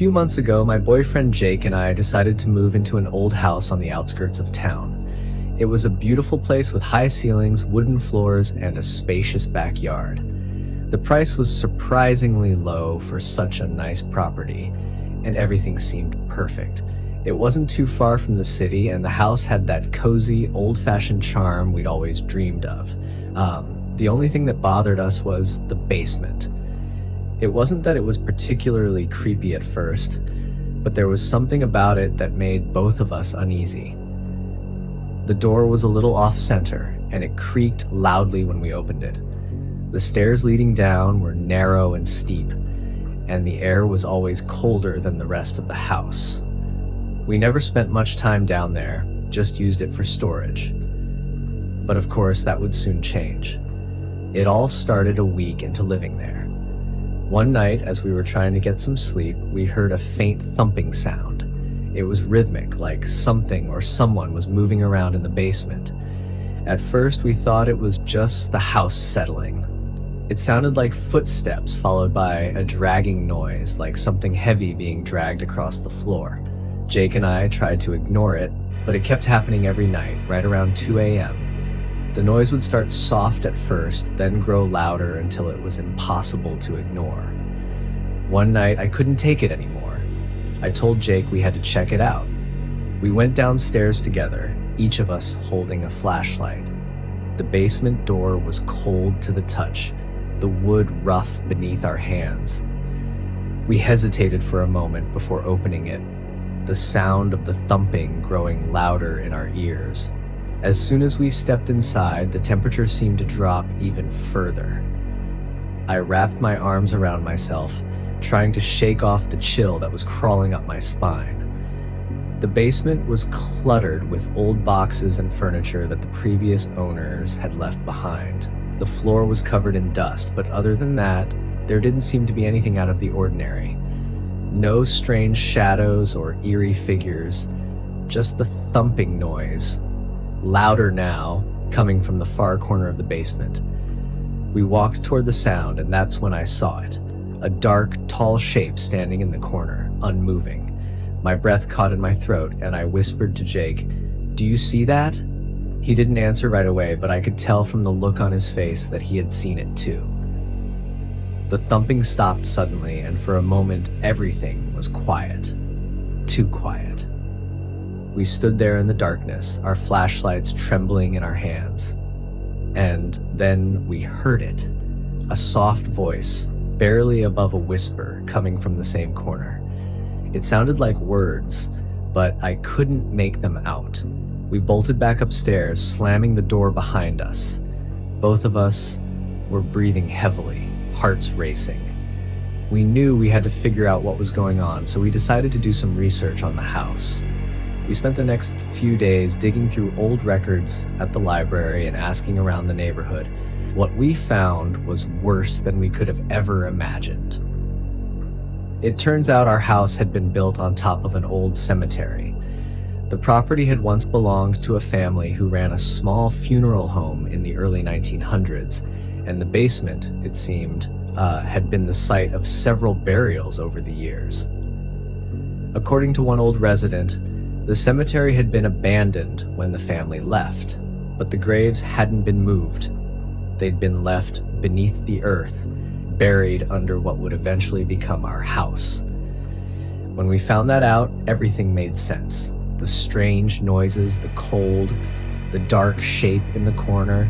few months ago, my boyfriend Jake and I decided to move into an old house on the outskirts of town. It was a beautiful place with high ceilings, wooden floors, and a spacious backyard. The price was surprisingly low for such a nice property, and everything seemed perfect. It wasn't too far from the city, and the house had that cozy, old-fashioned charm we'd always dreamed of. The only thing that bothered us was the basement. It wasn't that it was particularly creepy at first, but there was something about it that made both of us uneasy. The door was a little off-center, and it creaked loudly when we opened it. The stairs leading down were narrow and steep, and the air was always colder than the rest of the house. We never spent much time down there, just used it for storage. But of course, that would soon change. It all started a week into living there. One night, as we were trying to get some sleep, we heard a faint thumping sound. It was rhythmic, like something or someone was moving around in the basement. At first, we thought it was just the house settling. It sounded like footsteps followed by a dragging noise, like something heavy being dragged across the floor. Jake and I tried to ignore it, but it kept happening every night, right around 2 a.m. The noise would start soft at first, then grow louder until it was impossible to ignore. One night, I couldn't take it anymore. I told Jake we had to check it out. We went downstairs together, each of us holding a flashlight. The basement door was cold to the touch, the wood rough beneath our hands. We hesitated for a moment before opening it, the sound of the thumping growing louder in our ears. As soon as we stepped inside, the temperature seemed to drop even further. I wrapped my arms around myself, trying to shake off the chill that was crawling up my spine. The basement was cluttered with old boxes and furniture that the previous owners had left behind. The floor was covered in dust, but other than that, there didn't seem to be anything out of the ordinary. No strange shadows or eerie figures, just the thumping noise, louder now, coming from the far corner of the basement. We walked toward the sound, and that's when I saw it. A dark, tall shape standing in the corner, unmoving. My breath caught in my throat, and I whispered to Jake, "Do you see that?" He didn't answer right away, but I could tell from the look on his face that he had seen it too. The thumping stopped suddenly, and for a moment, everything was quiet. Too quiet. We stood there in the darkness, our flashlights trembling in our hands. And then we heard it. A soft voice, barely above a whisper, coming from the same corner. It sounded like words, but I couldn't make them out. We bolted back upstairs, slamming the door behind us. Both of us were breathing heavily, hearts racing. We knew we had to figure out what was going on, so we decided to do some research on the house. We spent the next few days digging through old records at the library and asking around the neighborhood. What we found was worse than we could have ever imagined. It turns out our house had been built on top of an old cemetery. The property had once belonged to a family who ran a small funeral home in the early 1900s, and the basement, it seemed, had been the site of several burials over the years. According to one old resident, the cemetery had been abandoned when the family left, but the graves hadn't been moved. They'd been left beneath the earth, buried under what would eventually become our house. When we found that out, everything made sense. The strange noises, the cold, the dark shape in the corner.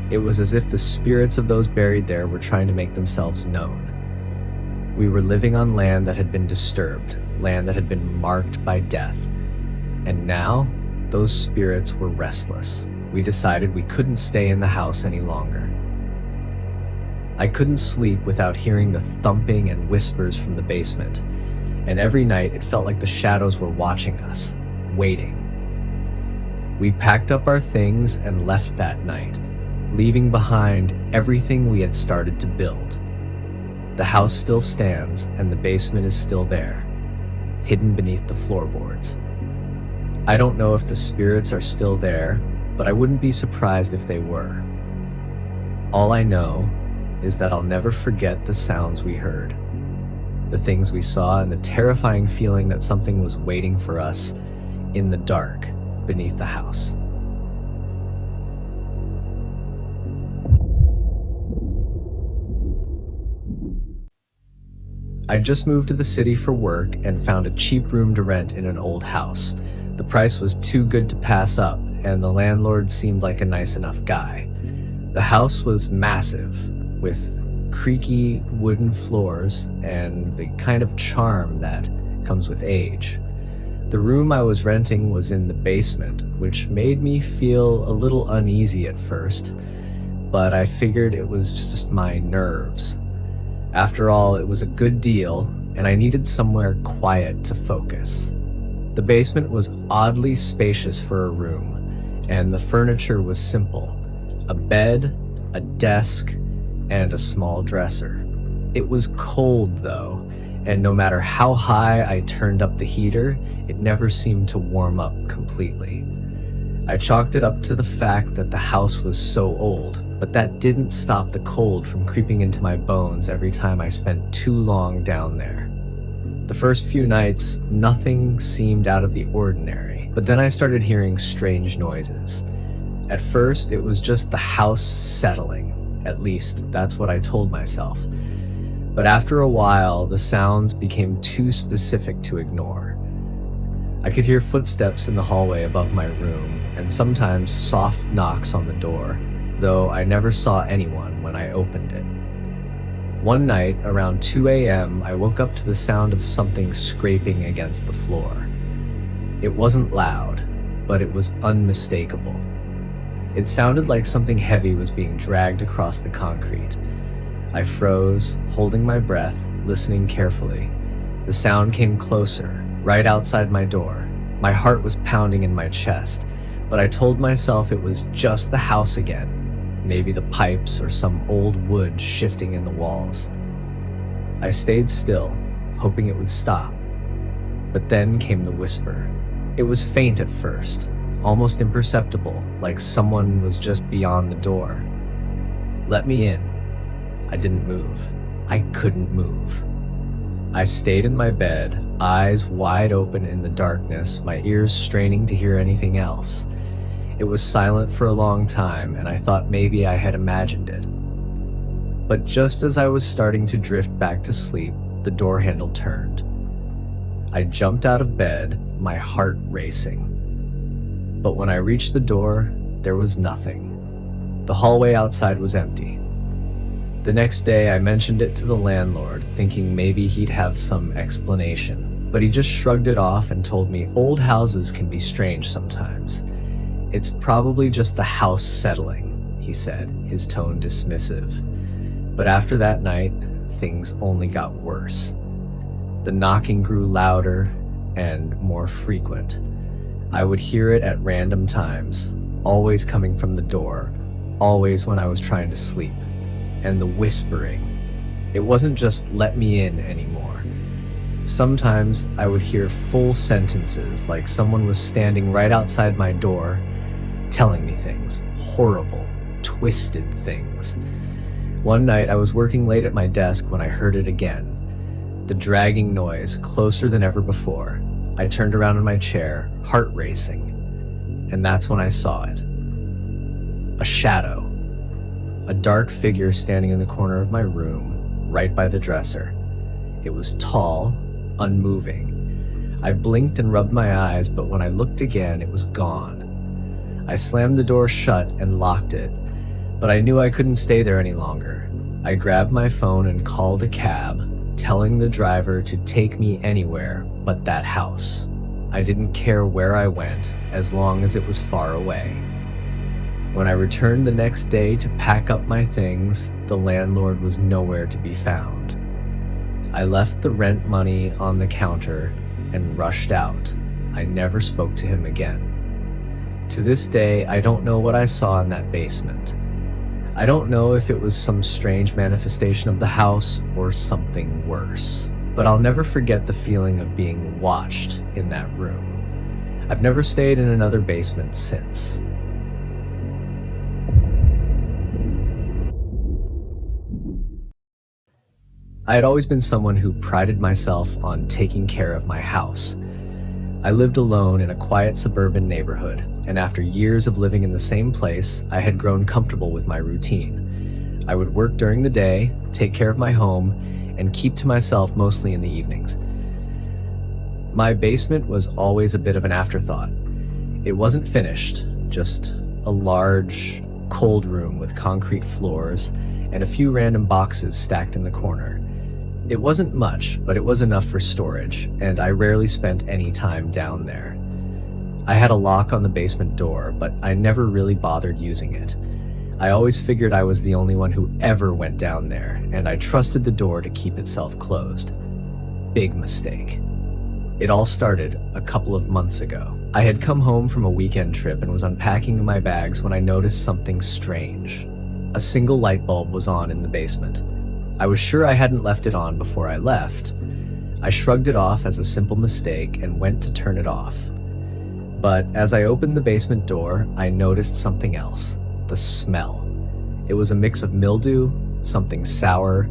It was as if the spirits of those buried there were trying to make themselves known. We were living on land that had been disturbed, land that had been marked by death. And now, those spirits were restless. We decided we couldn't stay in the house any longer. I couldn't sleep without hearing the thumping and whispers from the basement, and every night it felt like the shadows were watching us, waiting. We packed up our things and left that night, leaving behind everything we had started to build. The house still stands, and the basement is still there, hidden beneath the floorboards. I don't know if the spirits are still there, but I wouldn't be surprised if they were. All I know is that I'll never forget the sounds we heard. the things we saw, and the terrifying feeling that something was waiting for us in the dark beneath the house. I just moved to the city for work and found a cheap room to rent in an old house. The price was too good to pass up, and the landlord seemed like a nice enough guy. The house was massive, with creaky wooden floors and the kind of charm that comes with age. The room I was renting was in the basement, which made me feel a little uneasy at first, but I figured it was just my nerves. After all, it was a good deal, and I needed somewhere quiet to focus. The basement was oddly spacious for a room, and the furniture was simple: a bed, a desk, and a small dresser. It was cold though, and no matter how high I turned up the heater, it never seemed to warm up completely. I chalked it up to the fact that the house was so old, but that didn't stop the cold from creeping into my bones every time I spent too long down there. The first few nights, nothing seemed out of the ordinary, but then I started hearing strange noises. At first, it was just the house settling. At least, that's what I told myself. But after a while, the sounds became too specific to ignore. I could hear footsteps in the hallway above my room, and sometimes soft knocks on the door, though I never saw anyone when I opened it. One night, around 2 a.m., I woke up to the sound of something scraping against the floor. It wasn't loud, but it was unmistakable. It sounded like something heavy was being dragged across the concrete. I froze, holding my breath, listening carefully. The sound came closer, right outside my door. My heart was pounding in my chest, but I told myself it was just the house again, maybe the pipes or some old wood shifting in the walls. I stayed still, hoping it would stop. But then came the whisper. It was faint at first, almost imperceptible, like someone was just beyond the door. "Let me in." I didn't move. I couldn't move. I stayed in my bed, eyes wide open in the darkness, my ears straining to hear anything else. It was silent for a long time, and I thought maybe I had imagined it. But just as I was starting to drift back to sleep, the door handle turned. I jumped out of bed, my heart racing. But when I reached the door, there was nothing. The hallway outside was empty. The next day, I mentioned it to the landlord, thinking maybe he'd have some explanation. But he just shrugged it off and told me old houses can be strange sometimes. "It's probably just the house settling," he said, his tone dismissive. But after that night, things only got worse. The knocking grew louder and more frequent. I would hear it at random times, always coming from the door, always when I was trying to sleep. And the whispering. It wasn't just "let me in" anymore. Sometimes I would hear full sentences, like someone was standing right outside my door, telling me things, horrible, twisted things. One night I was working late at my desk when I heard it again. The dragging noise, closer than ever before. I turned around in my chair, heart racing, and that's when I saw it. A shadow. A dark figure standing in the corner of my room, right by the dresser. It was tall, unmoving. I blinked and rubbed my eyes, but when I looked again, it was gone. I slammed the door shut and locked it, but I knew I couldn't stay there any longer. I grabbed my phone and called a cab, telling the driver to take me anywhere but that house. I didn't care where I went, as long as it was far away. When I returned the next day to pack up my things, the landlord was nowhere to be found. I left the rent money on the counter and rushed out. I never spoke to him again. To this day, I don't know what I saw in that basement. I don't know if it was some strange manifestation of the house or something worse, but I'll never forget the feeling of being watched in that room. I've never stayed in another basement since. I had always been someone who prided myself on taking care of my house. I lived alone in a quiet suburban neighborhood, and after years of living in the same place, I had grown comfortable with my routine. I would work during the day, take care of my home, and keep to myself mostly in the evenings. My basement was always a bit of an afterthought. It wasn't finished, just a large, cold room with concrete floors and a few random boxes stacked in the corner. It wasn't much, but it was enough for storage, and I rarely spent any time down there. I had a lock on the basement door, but I never really bothered using it. I always figured I was the only one who ever went down there, and I trusted the door to keep itself closed. Big mistake. It all started a couple of months ago. I had come home from a weekend trip and was unpacking my bags when I noticed something strange. A single light bulb was on in the basement. I was sure I hadn't left it on before I left. I shrugged it off as a simple mistake and went to turn it off. But as I opened the basement door, I noticed something else. The smell. It was a mix of mildew, something sour,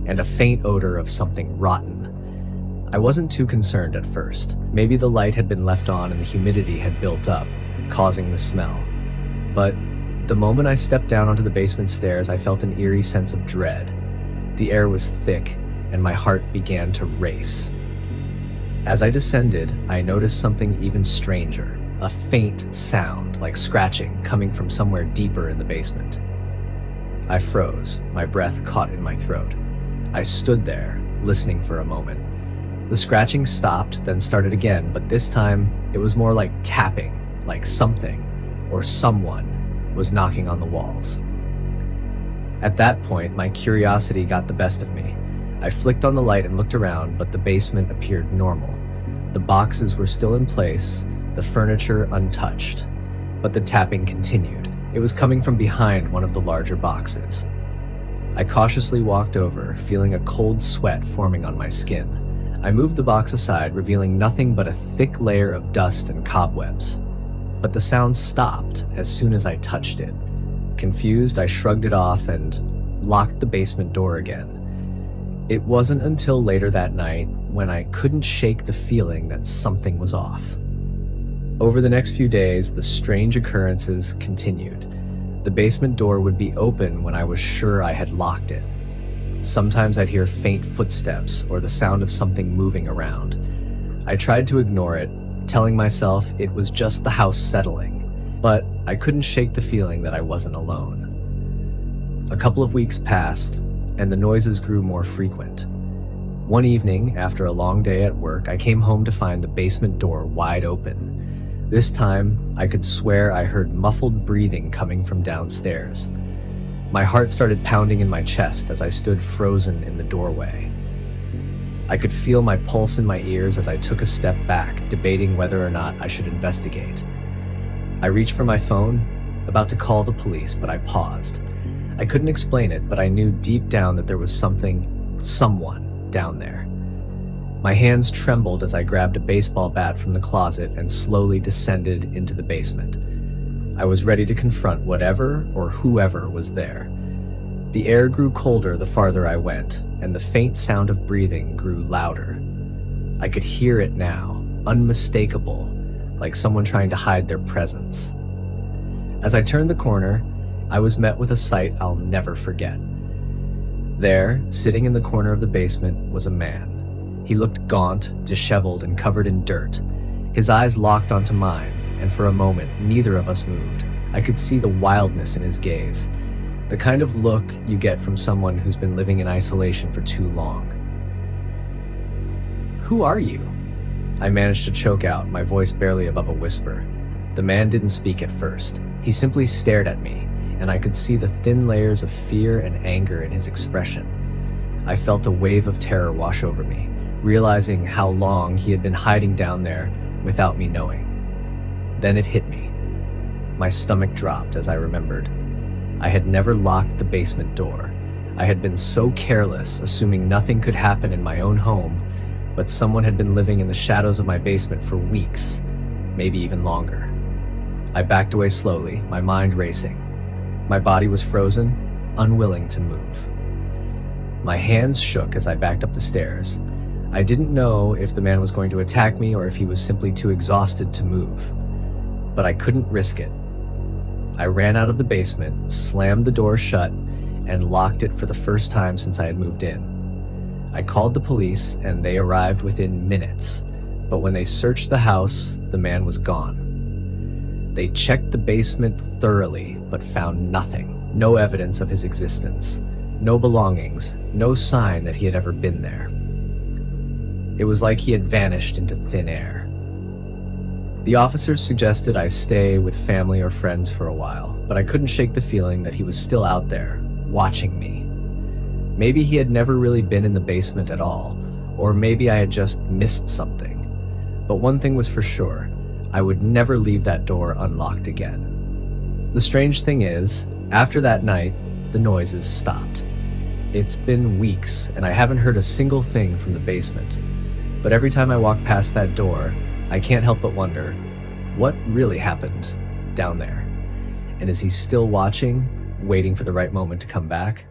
and a faint odor of something rotten. I wasn't too concerned at first. Maybe the light had been left on and the humidity had built up, causing the smell. But the moment I stepped down onto the basement stairs, I felt an eerie sense of dread. The air was thick, and my heart began to race. As I descended, I noticed something even stranger, a faint sound like scratching coming from somewhere deeper in the basement. I froze, my breath caught in my throat. I stood there, listening for a moment. The scratching stopped, then started again, but this time it was more like tapping, like something or someone was knocking on the walls. At that point, my curiosity got the best of me. I flicked on the light and looked around, but the basement appeared normal. The boxes were still in place, the furniture untouched. But the tapping continued. It was coming from behind one of the larger boxes. I cautiously walked over, feeling a cold sweat forming on my skin. I moved the box aside, revealing nothing but a thick layer of dust and cobwebs. But the sound stopped as soon as I touched it. Confused, I shrugged it off and locked the basement door again. It wasn't until later that night when I couldn't shake the feeling that something was off. Over the next few days, the strange occurrences continued. The basement door would be open when I was sure I had locked it. Sometimes I'd hear faint footsteps or the sound of something moving around. I tried to ignore it, telling myself it was just the house settling. But I couldn't shake the feeling that I wasn't alone. A couple of weeks passed, and the noises grew more frequent. One evening, after a long day at work, I came home to find the basement door wide open. This time, I could swear I heard muffled breathing coming from downstairs. My heart started pounding in my chest as I stood frozen in the doorway. I could feel my pulse in my ears as I took a step back, debating whether or not I should investigate. I reached for my phone, about to call the police, but I paused. I couldn't explain it, but I knew deep down that there was someone down there. My hands trembled as I grabbed a baseball bat from the closet and slowly descended into the basement. I was ready to confront whatever or whoever was there. The air grew colder the farther I went, and the faint sound of breathing grew louder. I could hear it now, unmistakable, like someone trying to hide their presence. As I turned the corner, I was met with a sight I'll never forget. There, sitting in the corner of the basement, was a man. He looked gaunt, disheveled, and covered in dirt. His eyes locked onto mine, and for a moment, neither of us moved. I could see the wildness in his gaze, the kind of look you get from someone who's been living in isolation for too long. "Who are you?" I managed to choke out, my voice barely above a whisper. The man didn't speak at first. He simply stared at me, and I could see the thin layers of fear and anger in his expression. I felt a wave of terror wash over me, realizing how long he had been hiding down there without me knowing. Then it hit me. My stomach dropped as I remembered. I had never locked the basement door. I had been so careless, assuming nothing could happen in my own home, but someone had been living in the shadows of my basement for weeks, maybe even longer. I backed away slowly, my mind racing. My body was frozen, unwilling to move. My hands shook as I backed up the stairs. I didn't know if the man was going to attack me or if he was simply too exhausted to move. But I couldn't risk it. I ran out of the basement, slammed the door shut, and locked it for the first time since I had moved in. I called the police, and they arrived within minutes, but when they searched the house, the man was gone. They checked the basement thoroughly, but found nothing. No evidence of his existence. No belongings. No sign that he had ever been there. It was like he had vanished into thin air. The officers suggested I stay with family or friends for a while, but I couldn't shake the feeling that he was still out there, watching me. Maybe he had never really been in the basement at all, or maybe I had just missed something. But one thing was for sure, I would never leave that door unlocked again. The strange thing is, after that night, the noises stopped. It's been weeks, and I haven't heard a single thing from the basement. But every time I walk past that door, I can't help but wonder, what really happened down there? And is he still watching, waiting for the right moment to come back?